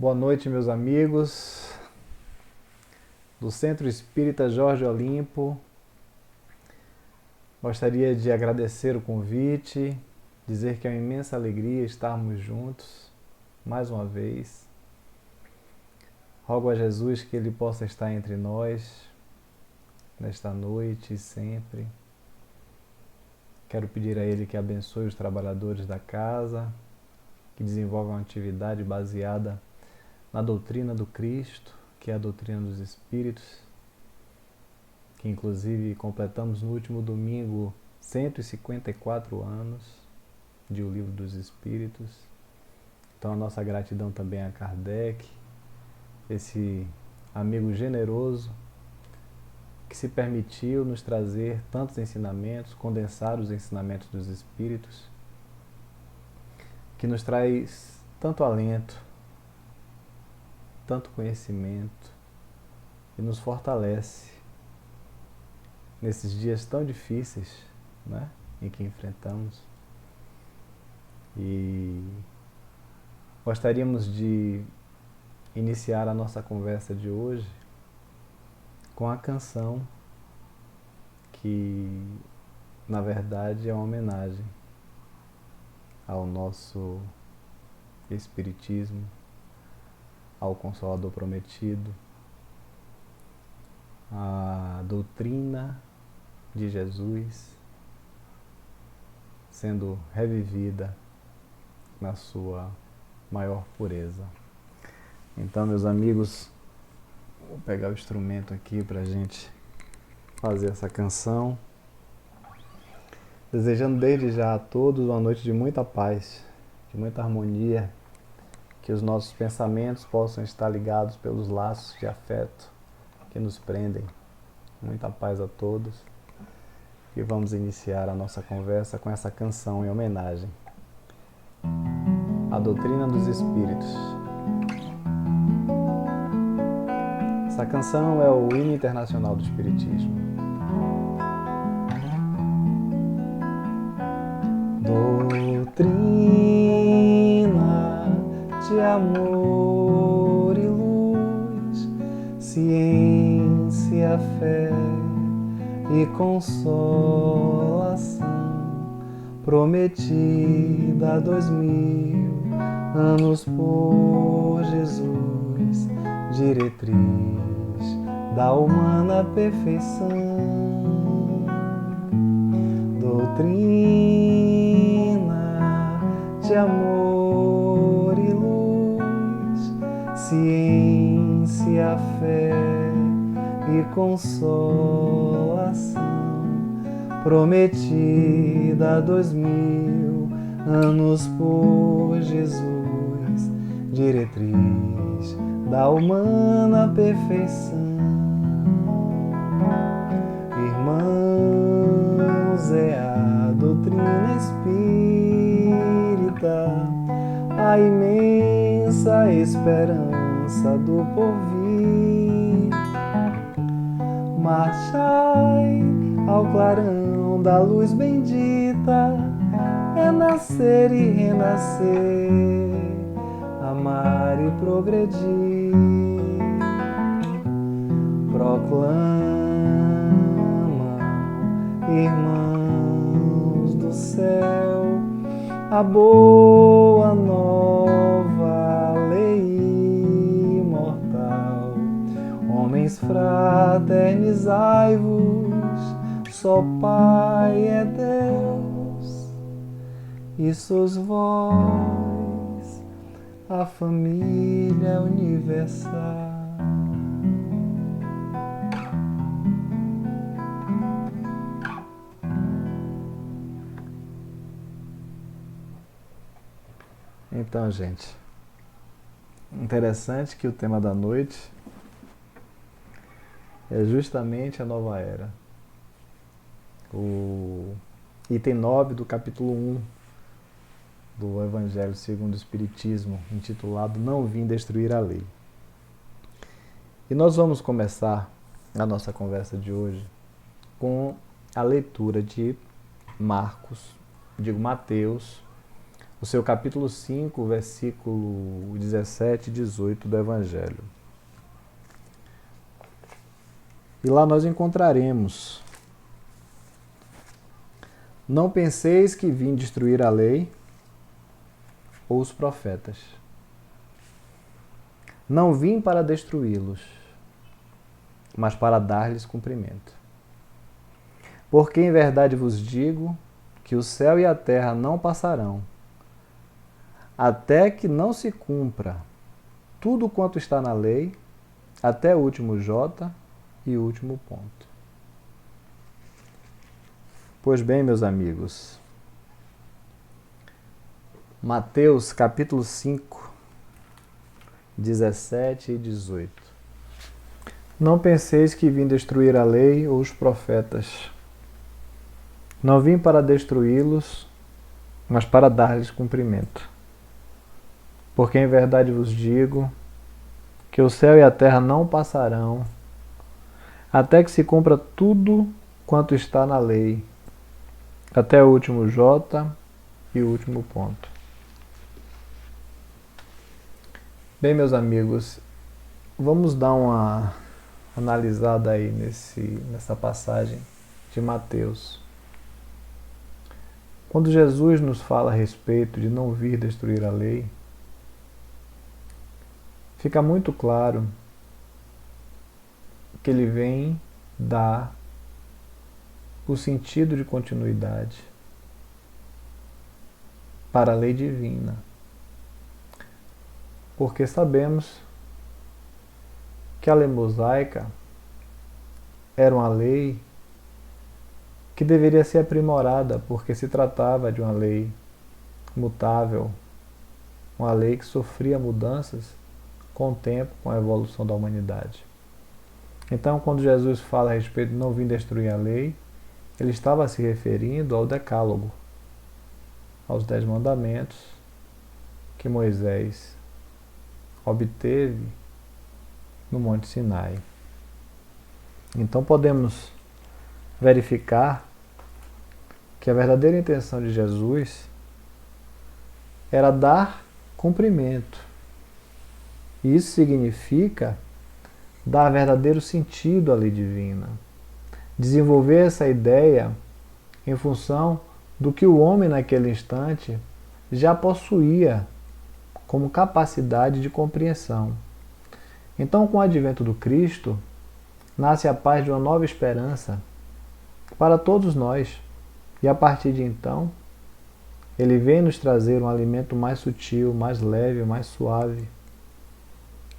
Boa noite, meus amigos do Centro Espírita Jorge Olimpo. Gostaria de agradecer o convite, dizer que é uma imensa alegria estarmos juntos mais uma vez. Rogo a Jesus que Ele possa estar entre nós nesta noite e sempre. Quero pedir a Ele que abençoe os trabalhadores da casa, que desenvolvam uma atividade baseada na doutrina do Cristo, que é a doutrina dos Espíritos, que inclusive completamos no último domingo 154 anos de O Livro dos Espíritos. Então a nossa gratidão também a Kardec, esse amigo generoso que se permitiu nos trazer tantos ensinamentos, condensar os ensinamentos dos Espíritos, que nos traz tanto alento, tanto conhecimento e nos fortalece nesses dias tão difíceis, né, em que enfrentamos. E gostaríamos de iniciar a nossa conversa de hoje com a canção que, na verdade, é uma homenagem ao nosso Espiritismo, ao Consolador Prometido, à doutrina de Jesus sendo revivida na sua maior pureza. Então, meus amigos, vou pegar o instrumento aqui para a gente fazer essa canção, desejando desde já a todos uma noite de muita paz, de muita harmonia, que os nossos pensamentos possam estar ligados pelos laços de afeto que nos prendem. Muita paz a todos. E vamos iniciar a nossa conversa com essa canção em homenagem à doutrina dos Espíritos. Essa canção é o hino internacional do Espiritismo. Doutrina de amor e luz, ciência, fé e consolação, prometida há 2000 anos por Jesus, diretriz da humana perfeição. Doutrina de amor e luz, ciência, fé e consolação, prometida há 2000 anos por Jesus, diretriz da humana perfeição. Irmãos, é a doutrina espírita, a imensa esperança do porvir. Marchai ao clarão da luz bendita, é nascer e renascer, amar e progredir. Proclama, irmãos do céu, a boa nova lei imortal. Homens, fraternizai-vos, só Pai é Deus, e sois vós a família universal. Então, gente, interessante que o tema da noite é justamente a nova era. O item 9 do capítulo 1 do Evangelho segundo o Espiritismo, intitulado Não Vim Destruir a Lei. E nós vamos começar a nossa conversa de hoje com a leitura de Mateus, o seu capítulo 5, versículo 17 e 18 do Evangelho. E lá nós encontraremos: não penseis que vim destruir a lei ou os profetas. Não vim para destruí-los, mas para dar-lhes cumprimento. Porque em verdade vos digo que o céu e a terra não passarão, até que não se cumpra tudo quanto está na lei, até o último J e o último ponto. Pois bem, meus amigos, Mateus capítulo 5, 17 e 18. Não penseis que vim destruir a lei ou os profetas. Não vim para destruí-los, mas para dar-lhes cumprimento. Porque em verdade vos digo que o céu e a terra não passarão, até que se cumpra tudo quanto está na lei, até o último J e o último ponto. Bem, meus amigos, vamos dar uma analisada aí nessa passagem de Mateus. Quando Jesus nos fala a respeito de não vir destruir a lei, fica muito claro que ele vem dar o sentido de continuidade para a lei divina. Porque sabemos que a lei mosaica era uma lei que deveria ser aprimorada, porque se tratava de uma lei mutável, uma lei que sofria mudanças com o tempo, com a evolução da humanidade. Então, quando Jesus fala a respeito de não vir destruir a lei, ele estava se referindo ao Decálogo, aos 10 mandamentos que Moisés obteve no Monte Sinai. Então podemos verificar que a verdadeira intenção de Jesus era dar cumprimento. E isso significa dar verdadeiro sentido à lei divina. Desenvolver essa ideia em função do que o homem naquele instante já possuía como capacidade de compreensão. Então, com o advento do Cristo, nasce a paz de uma nova esperança para todos nós. E a partir de então, ele vem nos trazer um alimento mais sutil, mais leve, mais suave.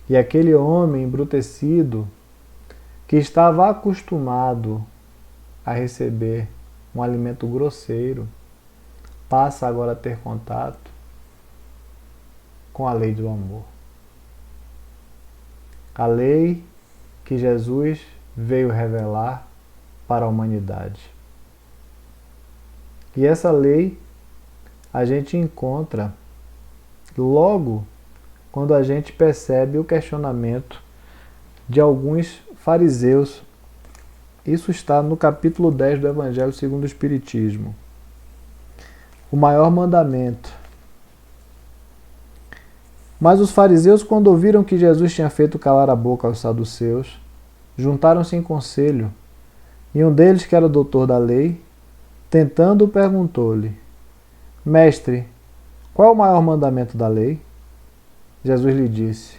E aquele homem embrutecido, que estava acostumado a receber um alimento grosseiro, passa agora a ter contato com a lei do amor. A lei que Jesus veio revelar para a humanidade. E essa lei a gente encontra logo quando a gente percebe o questionamento de alguns fariseus. Isso está no capítulo 10 do Evangelho segundo o Espiritismo. O maior mandamento. Mas os fariseus, quando ouviram que Jesus tinha feito calar a boca aos saduceus, juntaram-se em conselho, e um deles, que era doutor da lei, tentando-o, perguntou-lhe: Mestre, qual é o maior mandamento da lei? Jesus lhe disse: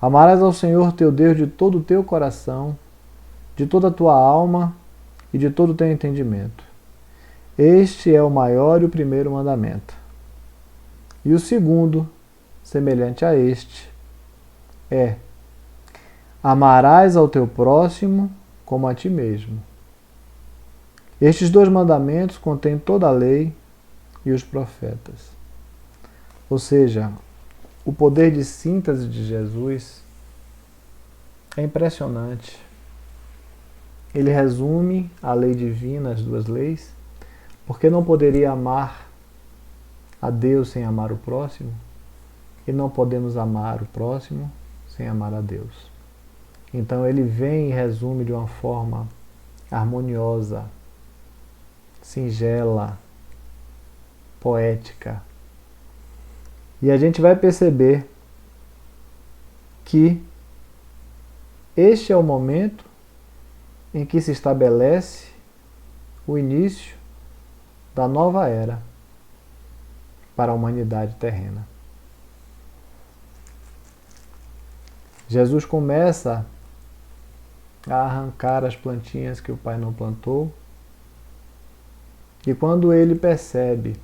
Amarás ao Senhor teu Deus de todo o teu coração, de toda a tua alma e de todo o teu entendimento. Este é o maior e o primeiro mandamento. E o segundo, semelhante a este, é: amarás ao teu próximo como a ti mesmo. Estes 2 mandamentos contêm toda a lei e os profetas. Ou seja, o poder de síntese de Jesus é impressionante. Ele resume a lei divina, as 2 leis, porque não poderia amar a Deus sem amar o próximo, e não podemos amar o próximo sem amar a Deus. Então ele vem e resume de uma forma harmoniosa, singela, poética, E a gente vai perceber que este é o momento em que se estabelece o início da nova era para a humanidade terrena. Jesus começa a arrancar as plantinhas que o Pai não plantou, e quando ele percebe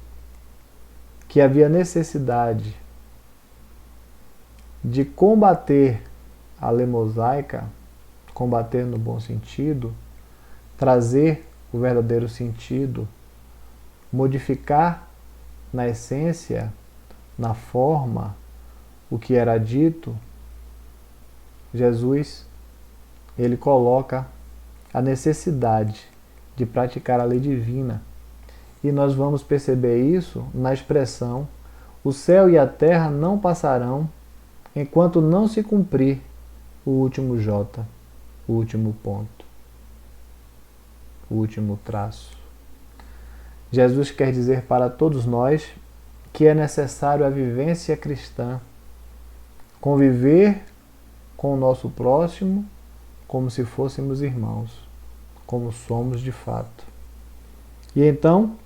que havia necessidade de combater a lei mosaica, combater no bom sentido, trazer o verdadeiro sentido, modificar na essência, na forma, o que era dito, Jesus, ele coloca a necessidade de praticar a lei divina. E nós vamos perceber isso na expressão: o céu e a terra não passarão enquanto não se cumprir o último J, o último ponto, o último traço. Jesus quer dizer para todos nós que é necessário a vivência cristã, conviver com o nosso próximo como se fôssemos irmãos, como somos de fato. E então,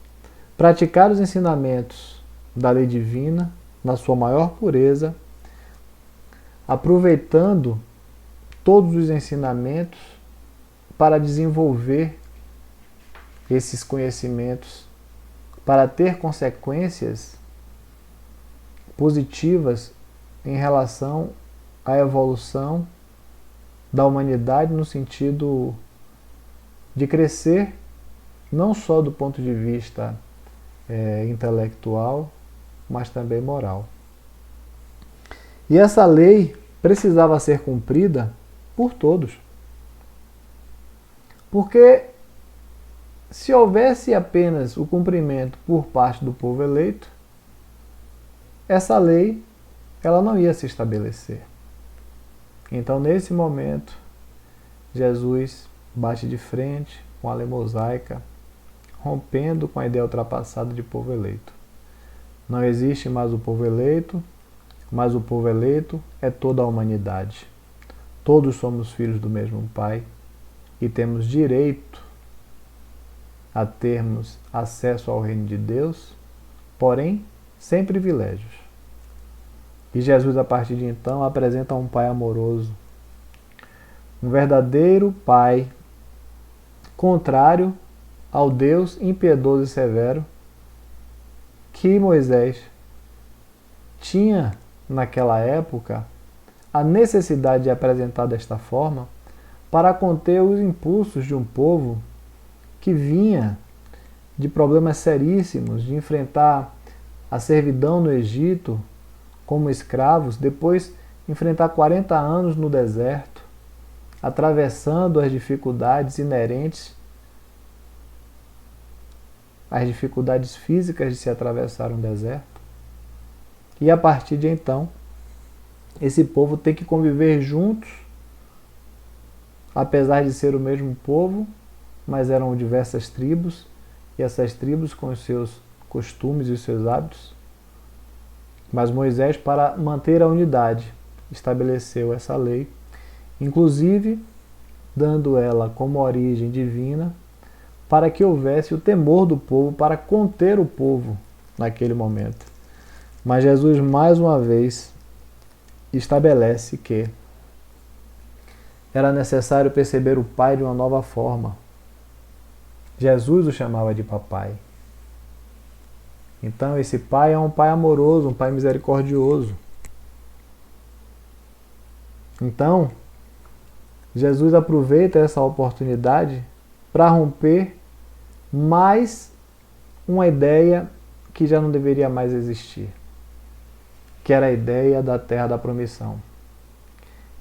praticar os ensinamentos da lei divina na sua maior pureza, aproveitando todos os ensinamentos para desenvolver esses conhecimentos, para ter consequências positivas em relação à evolução da humanidade no sentido de crescer não só do ponto de vista intelectual, mas também moral. E essa lei precisava ser cumprida por todos. Porque se houvesse apenas o cumprimento por parte do povo eleito, essa lei ela não ia se estabelecer. Então, nesse momento, Jesus bate de frente com a lei mosaica, rompendo com a ideia ultrapassada de povo eleito. Não existe mais o povo eleito, mas o povo eleito é toda a humanidade. Todos somos filhos do mesmo Pai e temos direito a termos acesso ao reino de Deus, porém sem privilégios. E Jesus, a partir de então, apresenta um Pai amoroso, um verdadeiro Pai, contrário ao Deus impiedoso e severo que Moisés tinha naquela época a necessidade de apresentar desta forma para conter os impulsos de um povo que vinha de problemas seríssimos, de enfrentar a servidão no Egito como escravos, depois enfrentar 40 anos no deserto, atravessando as dificuldades inerentes, as dificuldades físicas de se atravessar um deserto. E a partir de então, esse povo tem que conviver juntos, apesar de ser o mesmo povo, mas eram diversas tribos, e essas tribos com os seus costumes e os seus hábitos. Mas Moisés, para manter a unidade, estabeleceu essa lei, inclusive dando ela como origem divina, para que houvesse o temor do povo, para conter o povo naquele momento. Mas Jesus, mais uma vez, estabelece que era necessário perceber o Pai de uma nova forma. Jesus o chamava de papai. Então, esse Pai é um Pai amoroso, um Pai misericordioso. Então, Jesus aproveita essa oportunidade para romper mais uma ideia que já não deveria mais existir, que era a ideia da terra da promissão.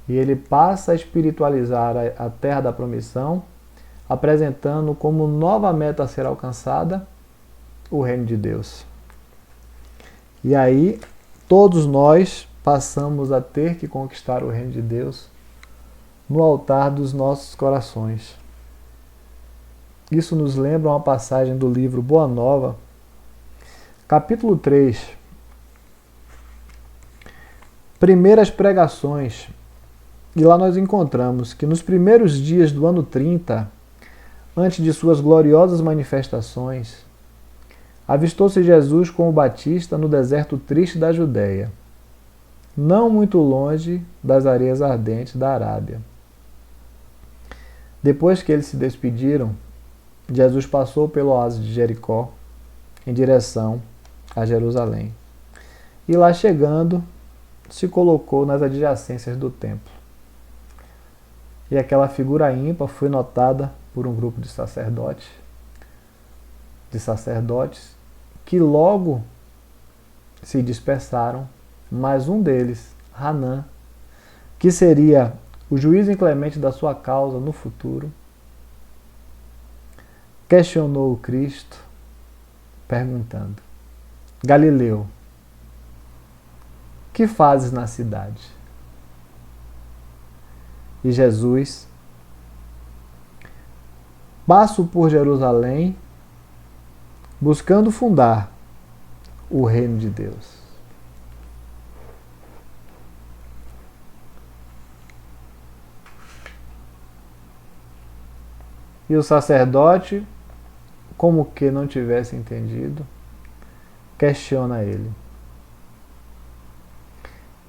E ele passa a espiritualizar a terra da promissão, apresentando como nova meta a ser alcançada o reino de Deus. E aí, todos nós passamos a ter que conquistar o reino de Deus no altar dos nossos corações. Isso nos lembra uma passagem do livro Boa Nova, capítulo 3, primeiras pregações. E lá nós encontramos que nos primeiros dias do ano 30, antes de suas gloriosas manifestações, avistou-se Jesus com o Batista no deserto triste da Judéia, não muito longe das areias ardentes da Arábia. Depois que eles se despediram, Jesus passou pelo oásis de Jericó em direção a Jerusalém. E lá chegando, se colocou nas adjacências do templo. E aquela figura ímpar foi notada por um grupo de sacerdotes que logo se dispersaram, mas um deles, Hanã, que seria o juiz inclemente da sua causa no futuro, questionou o Cristo, perguntando: Galileu, que fazes na cidade? E Jesus: passo por Jerusalém, buscando fundar o reino de Deus. E o sacerdote, como que não tivesse entendido, questiona ele: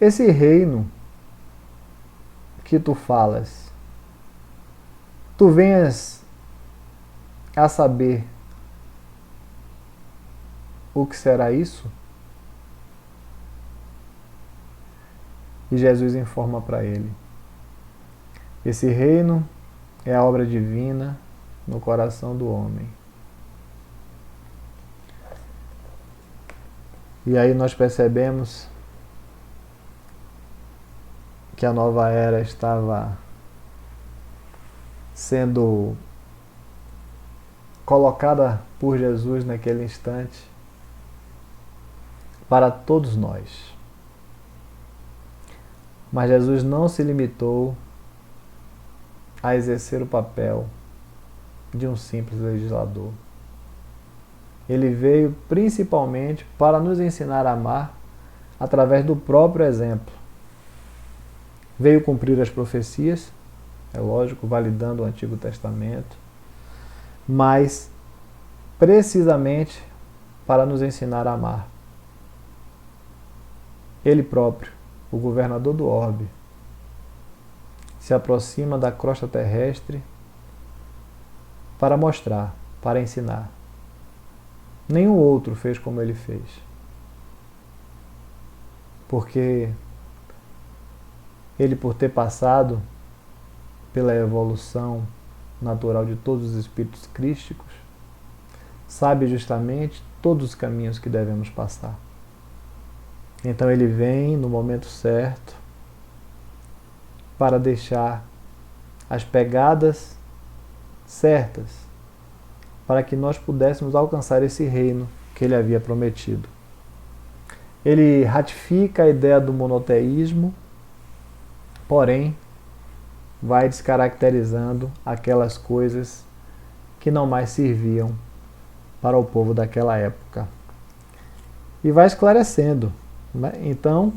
esse reino que tu falas, tu venhas a saber o que será isso? E Jesus informa para ele: esse reino é a obra divina no coração do homem. E aí nós percebemos que a nova era estava sendo colocada por Jesus naquele instante para todos nós. Mas Jesus não se limitou a exercer o papel de um simples legislador. Ele veio principalmente para nos ensinar a amar através do próprio exemplo. Veio cumprir as profecias, é lógico, validando o Antigo Testamento, mas precisamente para nos ensinar a amar. Ele próprio, o governador do orbe, se aproxima da crosta terrestre para mostrar, para ensinar. Nenhum outro fez como ele fez. Porque ele, por ter passado pela evolução natural de todos os espíritos crísticos, sabe justamente todos os caminhos que devemos passar. Então ele vem no momento certo para deixar as pegadas certas para que nós pudéssemos alcançar esse reino que ele havia prometido. Ele ratifica a ideia do monoteísmo, porém vai descaracterizando aquelas coisas que não mais serviam para o povo daquela época. E vai esclarecendo. Então,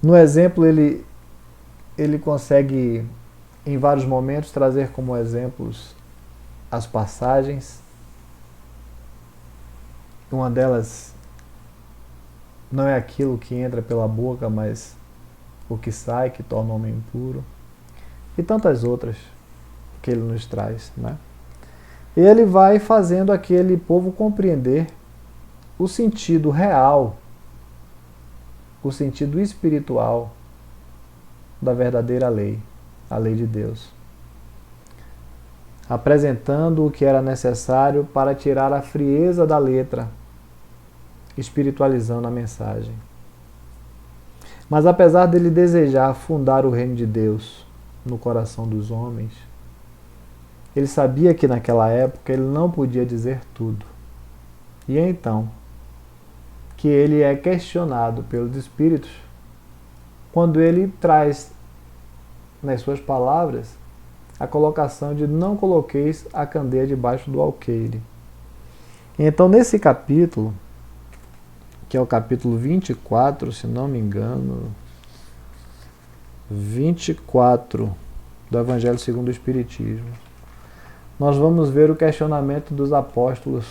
no exemplo, ele consegue, em vários momentos, trazer como exemplos as passagens. Uma delas não é aquilo que entra pela boca, mas o que sai, que torna o homem impuro. E tantas outras que ele nos traz, né? E ele vai fazendo aquele povo compreender o sentido real, o sentido espiritual da verdadeira lei, a lei de Deus, apresentando o que era necessário para tirar a frieza da letra, espiritualizando a mensagem. Mas apesar dele desejar fundar o reino de Deus no coração dos homens, ele sabia que naquela época ele não podia dizer tudo. E é então que ele é questionado pelos espíritos quando ele traz nas suas palavras a colocação de não coloqueis a candeia debaixo do alqueire. Então, nesse capítulo, que é o capítulo 24, se não me engano, 24 do Evangelho segundo o Espiritismo, nós vamos ver o questionamento dos apóstolos.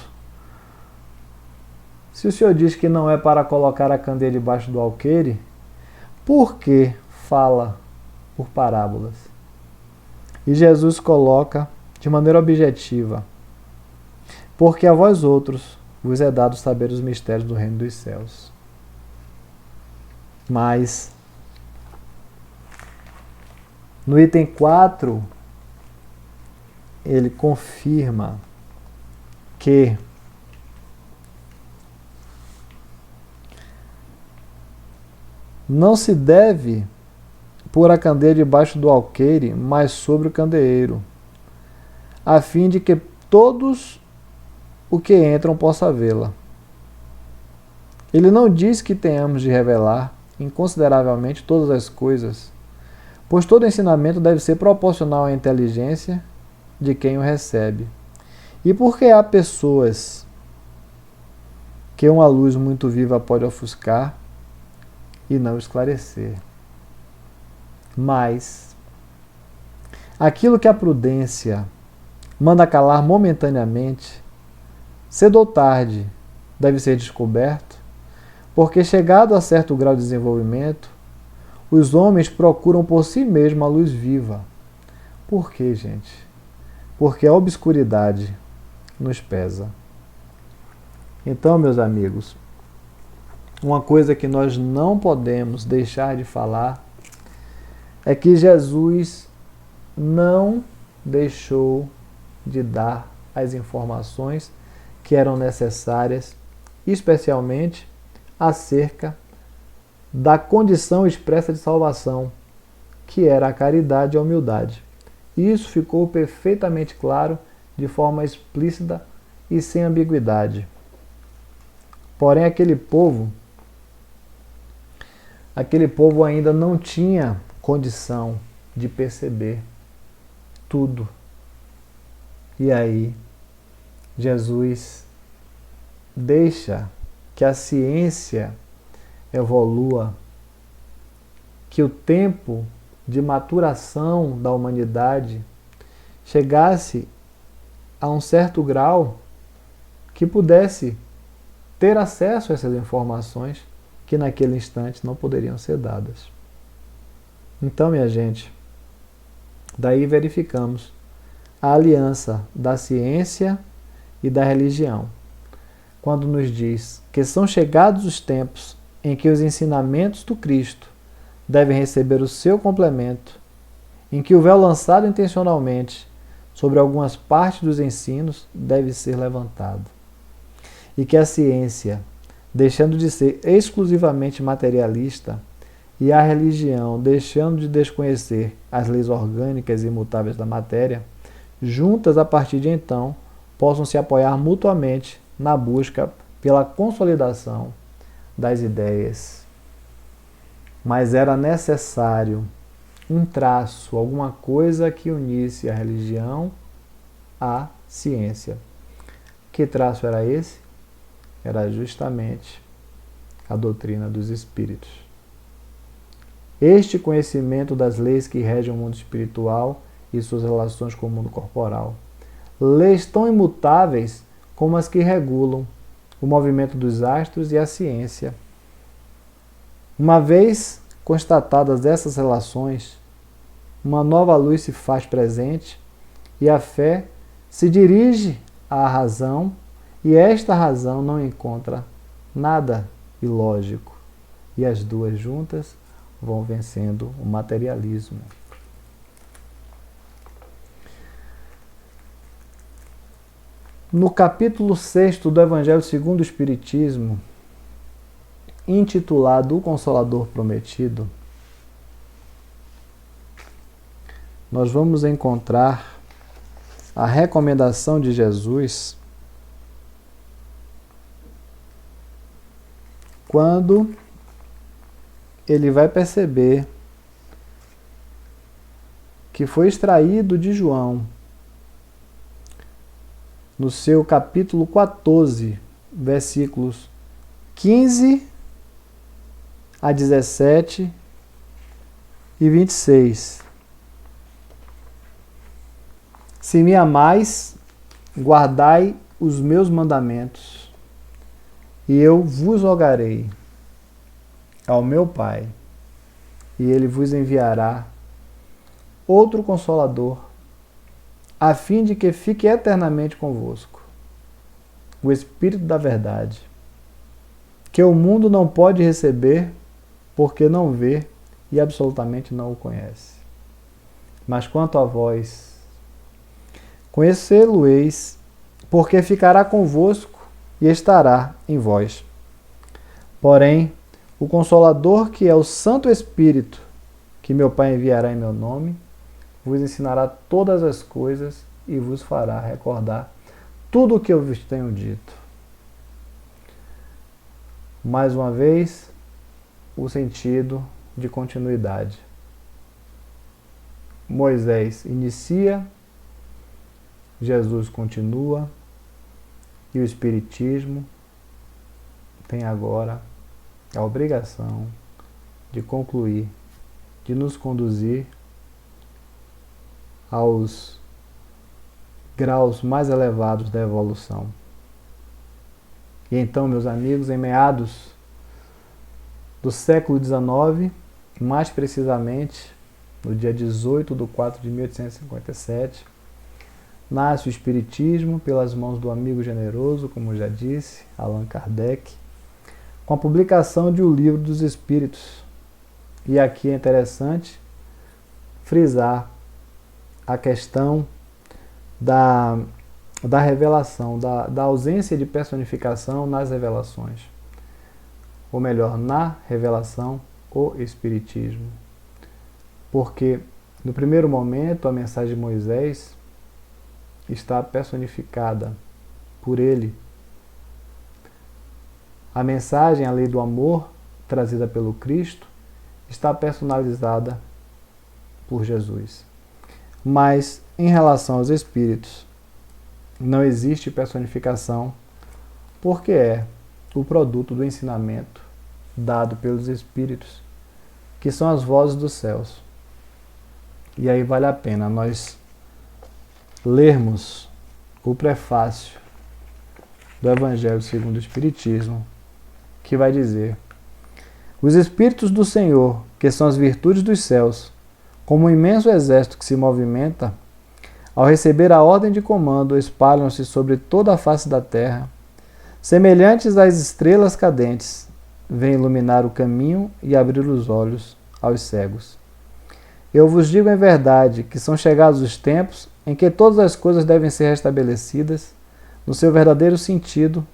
Se o Senhor diz que não é para colocar a candeia debaixo do alqueire, por que fala por parábolas? E Jesus coloca de maneira objetiva: porque a vós outros vos é dado saber os mistérios do reino dos céus. Mas, no item 4, ele confirma que não se deve pôr a candeia debaixo do alqueire, mas sobre o candeeiro, a fim de que todos o que entram possa vê-la. Ele não diz que tenhamos de revelar inconsideravelmente todas as coisas, pois todo ensinamento deve ser proporcional à inteligência de quem o recebe. E porque há pessoas que uma luz muito viva pode ofuscar e não esclarecer. Mas aquilo que a prudência manda calar momentaneamente, cedo ou tarde deve ser descoberto, porque chegado a certo grau de desenvolvimento, os homens procuram por si mesmos a luz viva. Por quê, gente? Porque a obscuridade nos pesa. Então, meus amigos, uma coisa que nós não podemos deixar de falar é que Jesus não deixou de dar as informações que eram necessárias, especialmente acerca da condição expressa de salvação, que era a caridade e a humildade. E isso ficou perfeitamente claro, de forma explícita e sem ambiguidade. Porém, aquele povo ainda não tinha condição de perceber tudo. E aí, Jesus deixa que a ciência evolua, que o tempo de maturação da humanidade chegasse a um certo grau que pudesse ter acesso a essas informações que naquele instante não poderiam ser dadas. Então, minha gente, daí verificamos a aliança da ciência e da religião, quando nos diz que são chegados os tempos em que os ensinamentos do Cristo devem receber o seu complemento, em que o véu lançado intencionalmente sobre algumas partes dos ensinos deve ser levantado, e que a ciência, deixando de ser exclusivamente materialista, e a religião, deixando de desconhecer as leis orgânicas e imutáveis da matéria, juntas a partir de então, possam se apoiar mutuamente na busca pela consolidação das ideias. Mas era necessário um traço, alguma coisa que unisse a religião à ciência. Que traço era esse? Era justamente a doutrina dos espíritos. Este conhecimento das leis que regem o mundo espiritual e suas relações com o mundo corporal. Leis tão imutáveis como as que regulam o movimento dos astros e a ciência. Uma vez constatadas essas relações, uma nova luz se faz presente e a fé se dirige à razão, e esta razão não encontra nada ilógico, e as duas juntas vão vencendo o materialismo. No capítulo 6 do Evangelho segundo o Espiritismo, intitulado O Consolador Prometido, nós vamos encontrar a recomendação de Jesus quando ele vai perceber que foi extraído de João, no seu capítulo 14, versículos 15 a 17 e 26. Se me amais, guardai os meus mandamentos, e eu vos rogarei ao meu Pai, e ele vos enviará outro Consolador, a fim de que fique eternamente convosco, o Espírito da Verdade, que o mundo não pode receber, porque não vê e absolutamente não o conhece. Mas quanto a vós, conhecê-lo-eis, porque ficará convosco e estará em vós. Porém, o Consolador, que é o Santo Espírito, que meu Pai enviará em meu nome, vos ensinará todas as coisas e vos fará recordar tudo o que eu vos tenho dito. Mais uma vez, o sentido de continuidade. Moisés inicia, Jesus continua, e o Espiritismo tem agora a obrigação de concluir, de nos conduzir aos graus mais elevados da evolução. E então, meus amigos, em meados do século XIX, mais precisamente no dia 18 de 4 de 1857, nasce o Espiritismo pelas mãos do amigo generoso, como já disse, Allan Kardec, com a publicação de O Livro dos Espíritos. E aqui é interessante frisar a questão da revelação, da ausência de personificação nas revelações. Ou melhor, na revelação, o Espiritismo. Porque, no primeiro momento, a mensagem de Moisés está personificada por ele. A mensagem, a lei do amor, trazida pelo Cristo, está personalizada por Jesus. Mas, em relação aos Espíritos, não existe personificação, porque é o produto do ensinamento dado pelos Espíritos, que são as vozes dos céus. E aí vale a pena nós lermos o prefácio do Evangelho segundo o Espiritismo, que vai dizer: os Espíritos do Senhor, que são as virtudes dos céus, como um imenso exército que se movimenta, ao receber a ordem de comando, espalham-se sobre toda a face da terra, semelhantes às estrelas cadentes, vêm iluminar o caminho e abrir os olhos aos cegos. Eu vos digo em verdade que são chegados os tempos em que todas as coisas devem ser restabelecidas no seu verdadeiro sentido,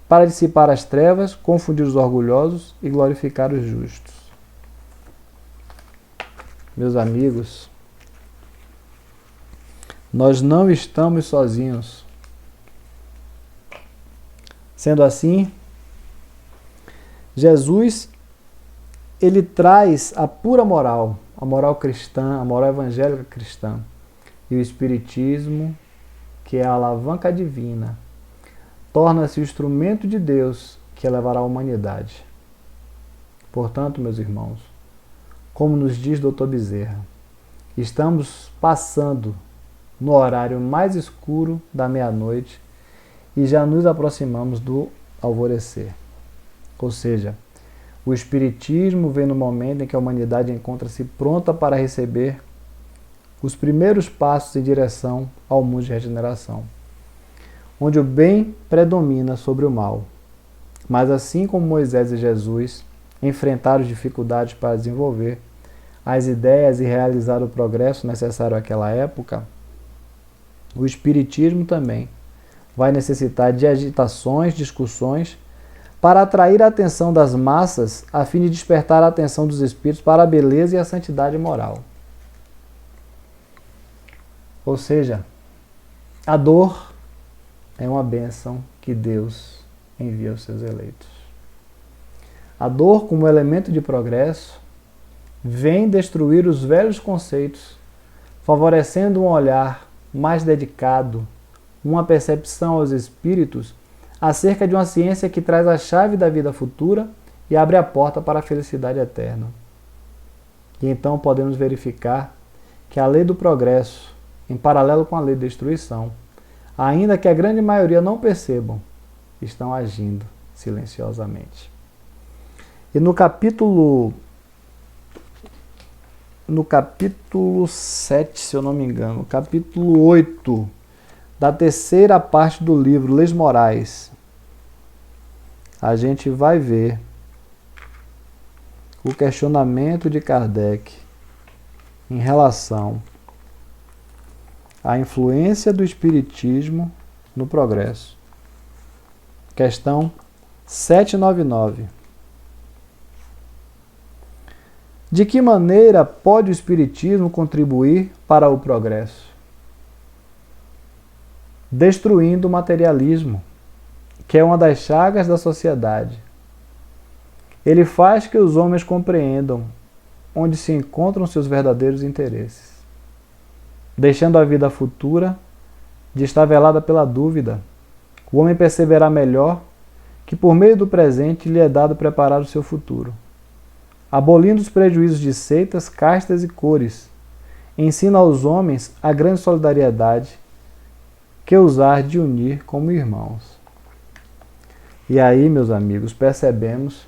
para dissipar as trevas, confundir os orgulhosos e glorificar os justos. Meus amigos, nós não estamos sozinhos. Sendo assim, Jesus, ele traz a pura moral, a moral cristã, a moral evangélica cristã, e o Espiritismo, que é a alavanca divina, torna-se o instrumento de Deus que elevará a humanidade. Portanto, meus irmãos, como nos diz Dr. Bezerra, estamos passando no horário mais escuro da meia-noite e já nos aproximamos do alvorecer. Ou seja, o Espiritismo vem no momento em que a humanidade encontra-se pronta para receber os primeiros passos em direção ao mundo de regeneração, onde o bem predomina sobre o mal. Mas assim como Moisés e Jesus enfrentaram dificuldades para desenvolver as ideias e realizar o progresso necessário àquela época, o Espiritismo também vai necessitar de agitações, discussões, para atrair a atenção das massas, a fim de despertar a atenção dos espíritos para a beleza e a santidade moral. Ou seja, a dor é uma bênção que Deus envia aos seus eleitos. A dor, como elemento de progresso, vem destruir os velhos conceitos, favorecendo um olhar mais dedicado, uma percepção aos espíritos acerca de uma ciência que traz a chave da vida futura e abre a porta para a felicidade eterna. E então podemos verificar que a lei do progresso, em paralelo com a lei da destruição, ainda que a grande maioria não percebam, estão agindo silenciosamente. E no capítulo 7, se eu não me engano, capítulo 8, da terceira parte do livro Leis Morais, a gente vai ver o questionamento de Kardec em relação à influência do Espiritismo no progresso. Questão 799. De que maneira pode o Espiritismo contribuir para o progresso? Destruindo o materialismo, que é uma das chagas da sociedade. Ele faz que os homens compreendam onde se encontram seus verdadeiros interesses, deixando a vida futura destabelada pela dúvida. O homem perceberá melhor que por meio do presente lhe é dado preparar o seu futuro. Abolindo os prejuízos de seitas, castas e cores, ensina aos homens a grande solidariedade que usar de unir como irmãos. E aí, meus amigos, percebemos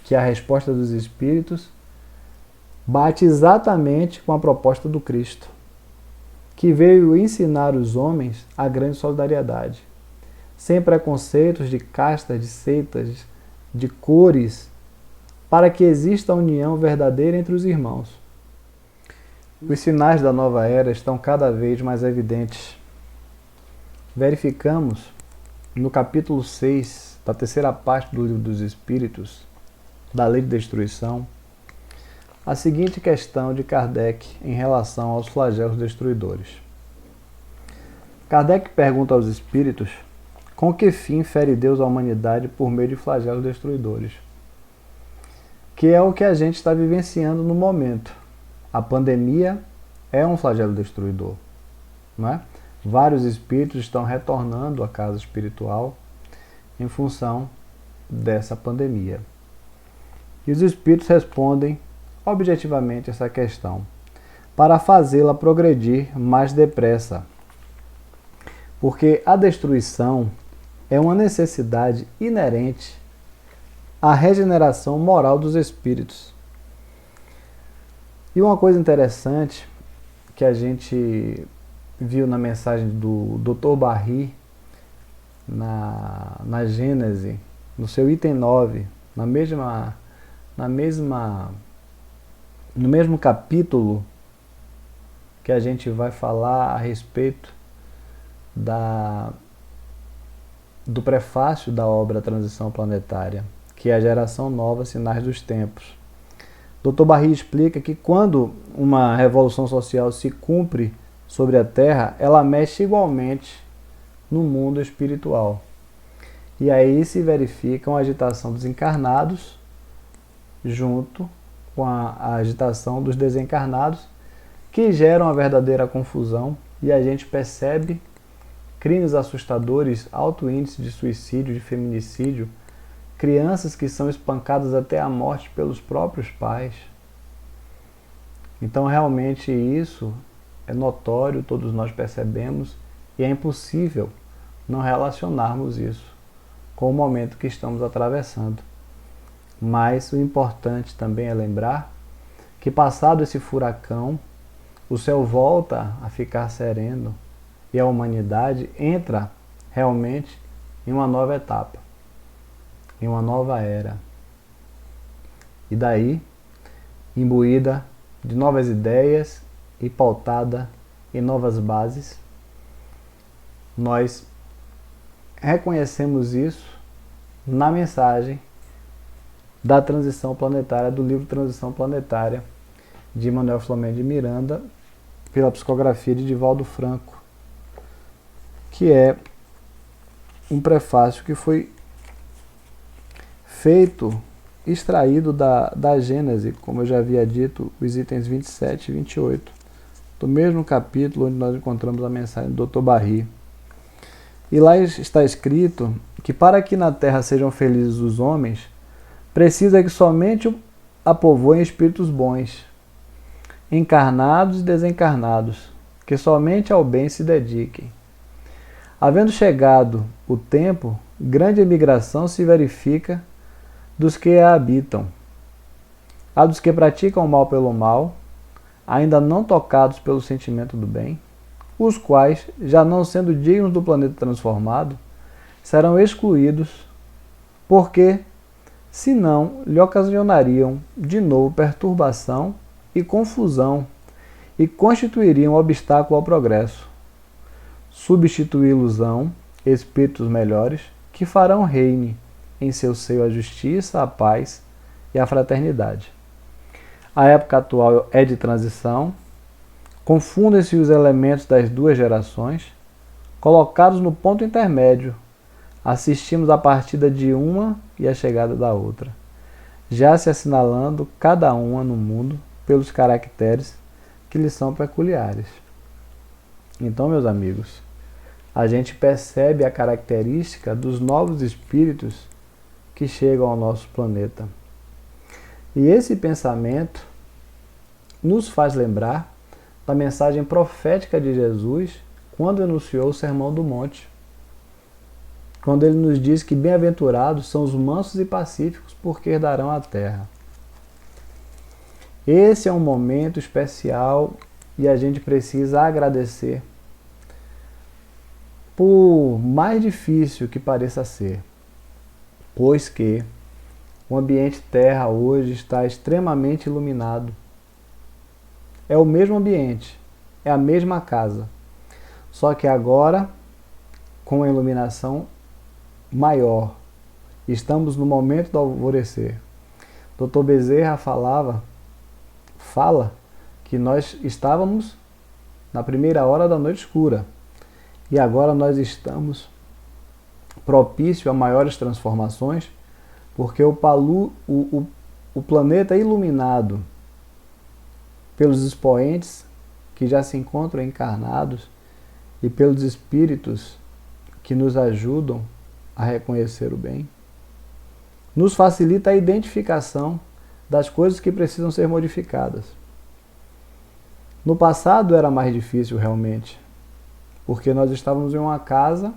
que a resposta dos Espíritos bate exatamente com a proposta do Cristo, que veio ensinar os homens a grande solidariedade, sem preconceitos de castas, de seitas, de cores, para que exista a união verdadeira entre os irmãos. Os sinais da nova era estão cada vez mais evidentes. Verificamos no capítulo 6 da terceira parte do Livro dos Espíritos, da Lei de Destruição, a seguinte questão de Kardec em relação aos flagelos destruidores. Kardec pergunta aos espíritos com que fim fere Deus a humanidade por meio de flagelos destruidores, que é o que a gente está vivenciando no momento. A pandemia é um flagelo destruidor, não é? Vários espíritos estão retornando à casa espiritual em função dessa pandemia. E os espíritos respondem objetivamente essa questão, para fazê-la progredir mais depressa. Porque a destruição é uma necessidade inerente à regeneração moral dos espíritos. E uma coisa interessante que a gente viu na mensagem do Dr. Barry, na Gênese, no seu item 9, no mesmo capítulo que a gente vai falar a respeito do prefácio da obra Transição Planetária, que é a geração nova, sinais dos tempos. Dr. Barry explica que quando uma revolução social se cumpre sobre a Terra, ela mexe igualmente no mundo espiritual. E aí se verifica uma agitação dos encarnados junto com a agitação dos desencarnados, que geram uma verdadeira confusão, e a gente percebe crimes assustadores, alto índice de suicídio, de feminicídio, crianças que são espancadas até a morte pelos próprios pais. Então realmente isso é notório, todos nós percebemos, e é impossível não relacionarmos isso com o momento que estamos atravessando. Mas o importante também é lembrar que, passado esse furacão, o céu volta a ficar sereno e a humanidade entra realmente em uma nova etapa, em uma nova era. E daí, imbuída de novas ideias e pautada em novas bases, nós reconhecemos isso na mensagem da Transição Planetária, do livro Transição Planetária, de Manuel Flamengo de Miranda, pela psicografia de Divaldo Franco, que é um prefácio que foi feito, extraído da Gênese, como eu já havia dito, os itens 27 e 28, do mesmo capítulo onde nós encontramos a mensagem do Dr. Barry. E lá está escrito que para que na terra sejam felizes os homens, precisa que somente a povoem espíritos bons, encarnados e desencarnados, que somente ao bem se dediquem. Havendo chegado o tempo, grande emigração se verifica dos que a habitam. Há dos que praticam o mal pelo mal, ainda não tocados pelo sentimento do bem, os quais, já não sendo dignos do planeta transformado, serão excluídos, porque, senão, lhe ocasionariam de novo perturbação e confusão e constituiriam obstáculo ao progresso. Substituí-los-ão espíritos melhores, que farão reine em seu seio a justiça, a paz e a fraternidade. A época atual é de transição, confundem-se os elementos das duas gerações, colocados no ponto intermédio, assistimos a partida de uma e a chegada da outra, já se assinalando cada uma no mundo pelos caracteres que lhes são peculiares. Então, meus amigos, a gente percebe a característica dos novos espíritos que chegam ao nosso planeta. E esse pensamento nos faz lembrar da mensagem profética de Jesus quando enunciou o Sermão do Monte. Quando ele nos diz que bem-aventurados são os mansos e pacíficos, porque herdarão a terra. Esse é um momento especial e a gente precisa agradecer, por mais difícil que pareça ser, pois que o ambiente terra hoje está extremamente iluminado. É o mesmo ambiente, é a mesma casa, só que agora com a iluminação maior. Estamos no momento do alvorecer. Dr. Bezerra fala que nós estávamos na primeira hora da noite escura e agora nós estamos propício a maiores transformações, porque o planeta é iluminado pelos expoentes que já se encontram encarnados e pelos espíritos que nos ajudam a reconhecer o bem. Nos facilita a identificação das coisas que precisam ser modificadas. No passado era mais difícil realmente, porque nós estávamos em uma casa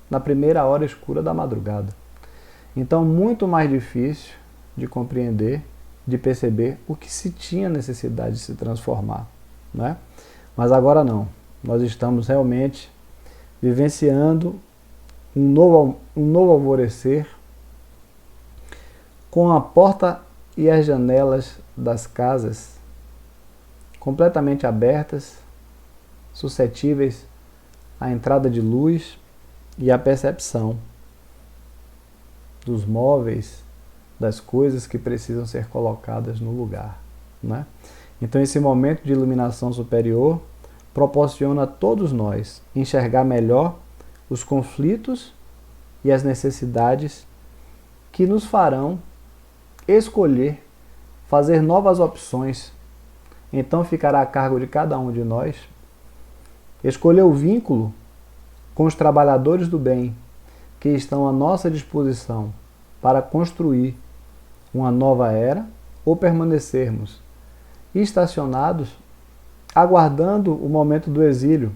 na primeira hora escura da madrugada. Então, muito mais difícil de compreender, de perceber o que se tinha necessidade de se transformar, né? Mas agora não. Nós estamos realmente vivenciando um novo alvorecer, com a porta e as janelas das casas completamente abertas, suscetíveis à entrada de luz e à percepção dos móveis, das coisas que precisam ser colocadas no lugar, né? Então esse momento de iluminação superior proporciona a todos nós enxergar melhor os conflitos e as necessidades que nos farão escolher, fazer novas opções. Então ficará a cargo de cada um de nós escolher o vínculo com os trabalhadores do bem que estão à nossa disposição para construir uma nova era, ou permanecermos estacionados aguardando o momento do exílio,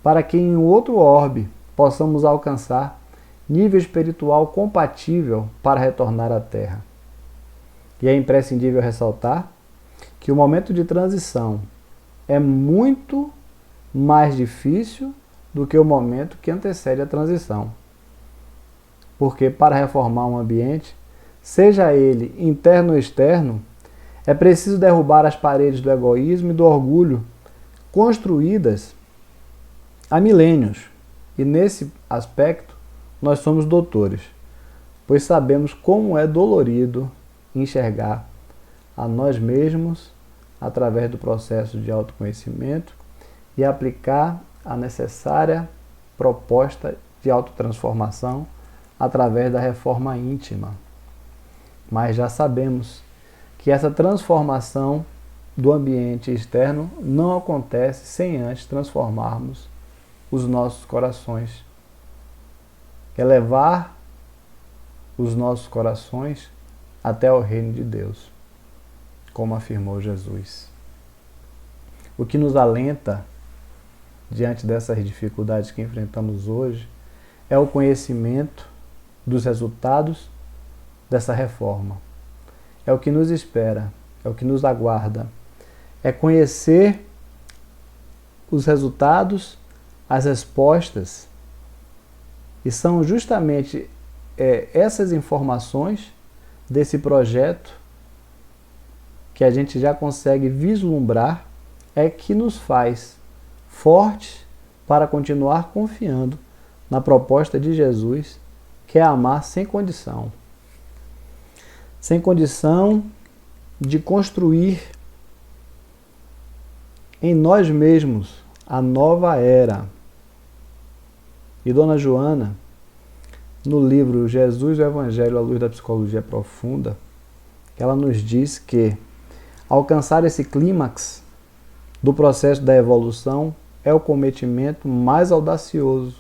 para que em outro orbe possamos alcançar nível espiritual compatível para retornar à Terra. E é imprescindível ressaltar que o momento de transição é muito mais difícil do que o momento que antecede a transição. Porque para reformar um ambiente, seja ele interno ou externo, é preciso derrubar as paredes do egoísmo e do orgulho construídas há milênios. E nesse aspecto, nós somos doutores, pois sabemos como é dolorido enxergar a nós mesmos através do processo de autoconhecimento e aplicar a necessária proposta de autotransformação através da reforma íntima. Mas já sabemos que essa transformação do ambiente externo não acontece sem antes transformarmos os nossos corações. é levar os nossos corações até o reino de Deus, como afirmou Jesus. O que nos alenta diante dessas dificuldades que enfrentamos hoje é o conhecimento dos resultados dessa reforma. É o que nos espera, é o que nos aguarda. É conhecer os resultados, as respostas, e são justamente essas informações desse projeto que a gente já consegue vislumbrar que nos faz fortes para continuar confiando na proposta de Jesus, que é amar sem condição. Sem condição de construir em nós mesmos a nova era. E Dona Joana, no livro Jesus e o Evangelho à Luz da Psicologia Profunda, ela nos diz que alcançar esse clímax do processo da evolução é o cometimento mais audacioso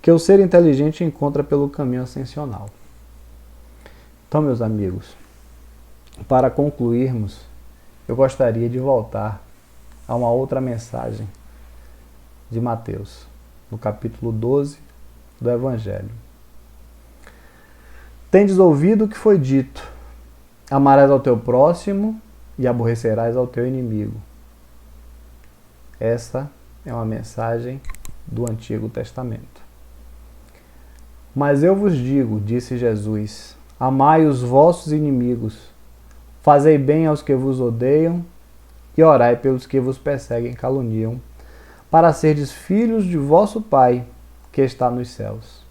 que o ser inteligente encontra pelo caminho ascensional. Então, meus amigos, para concluirmos, eu gostaria de voltar a uma outra mensagem de Mateus, no capítulo 12 do Evangelho. Tendes ouvido o que foi dito: amarás ao teu próximo e aborrecerás ao teu inimigo. Essa é uma mensagem do Antigo Testamento. Mas eu vos digo, disse Jesus, amai os vossos inimigos, fazei bem aos que vos odeiam e orai pelos que vos perseguem e caluniam, para serdes filhos de vosso Pai, que está nos céus,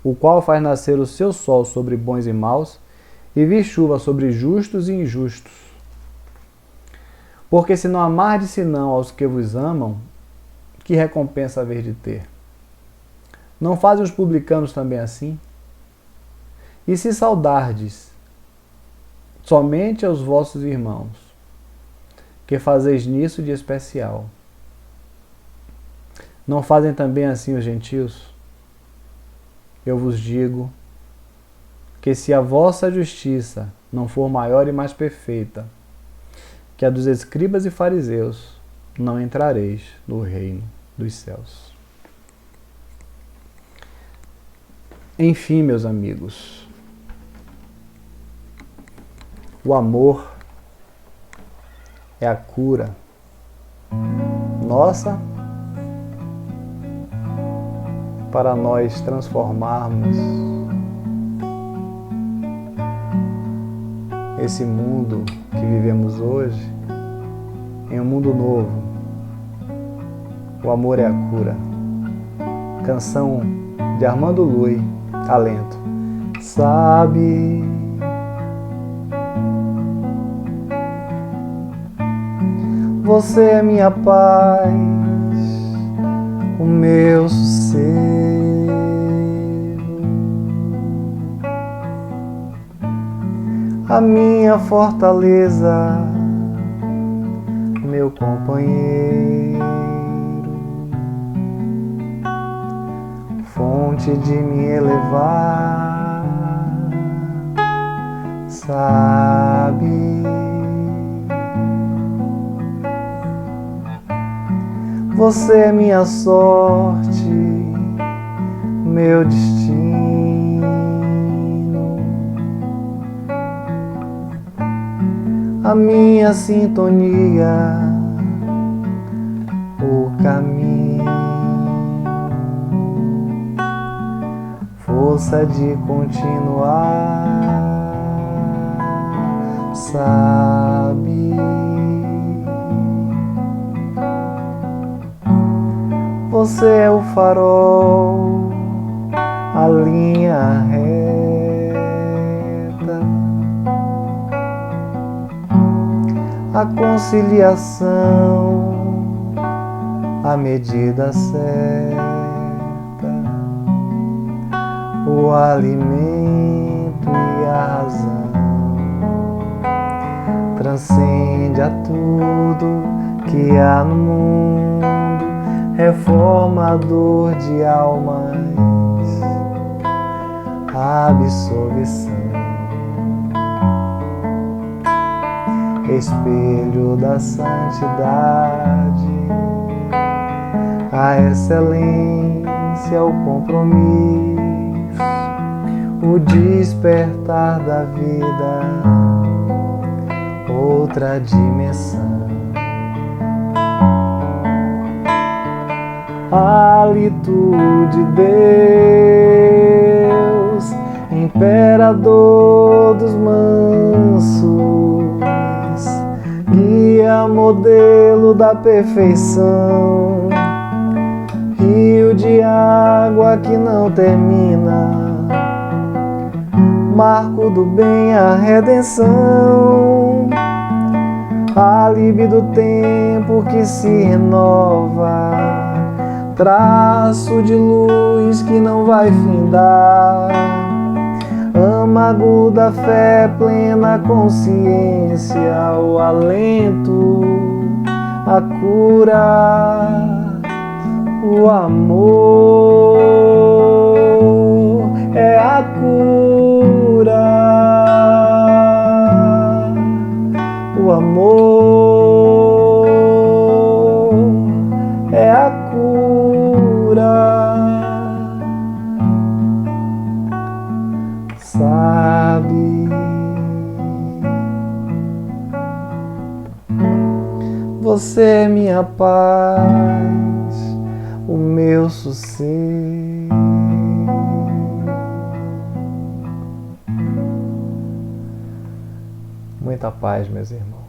o qual faz nascer o seu sol sobre bons e maus, e vir chuva sobre justos e injustos. Porque se não amardes senão aos que vos amam, que recompensa haver de ter? Não fazem os publicanos também assim? E se saudardes somente aos vossos irmãos, que fazeis nisso de especial, não fazem também assim os gentios? Eu vos digo que se a vossa justiça não for maior e mais perfeita que a dos escribas e fariseus, não entrareis no reino dos céus. Enfim, meus amigos, o amor é a cura nossa para nós transformarmos esse mundo que vivemos hoje em um mundo novo. O amor é a cura. Canção de Armando Lui, Alento. Sabe, você é minha paz, o meu sossego, a minha fortaleza, meu companheiro, fonte de me elevar. Sabe, você é minha sorte, meu destino, a minha sintonia, o caminho, força de continuar. Sabe, você é o farol, a linha reta, a conciliação, a medida certa, o alimento e a razão. Transcende a tudo que há no mundo, reformador de almas, absolvição. Espelho da santidade, a excelência, o compromisso, o despertar da vida, outra dimensão. Hálito de Deus, imperador dos mansos, guia, modelo da perfeição, rio de água que não termina, marco do bem, a redenção, álibi do tempo que se renova, traço de luz que não vai findar, âmago da fé, plena consciência, o alento, a cura, o amor é a cura, o amor é a cura. Sabe, você é minha paz, o meu sossego. Muita paz, meus irmãos.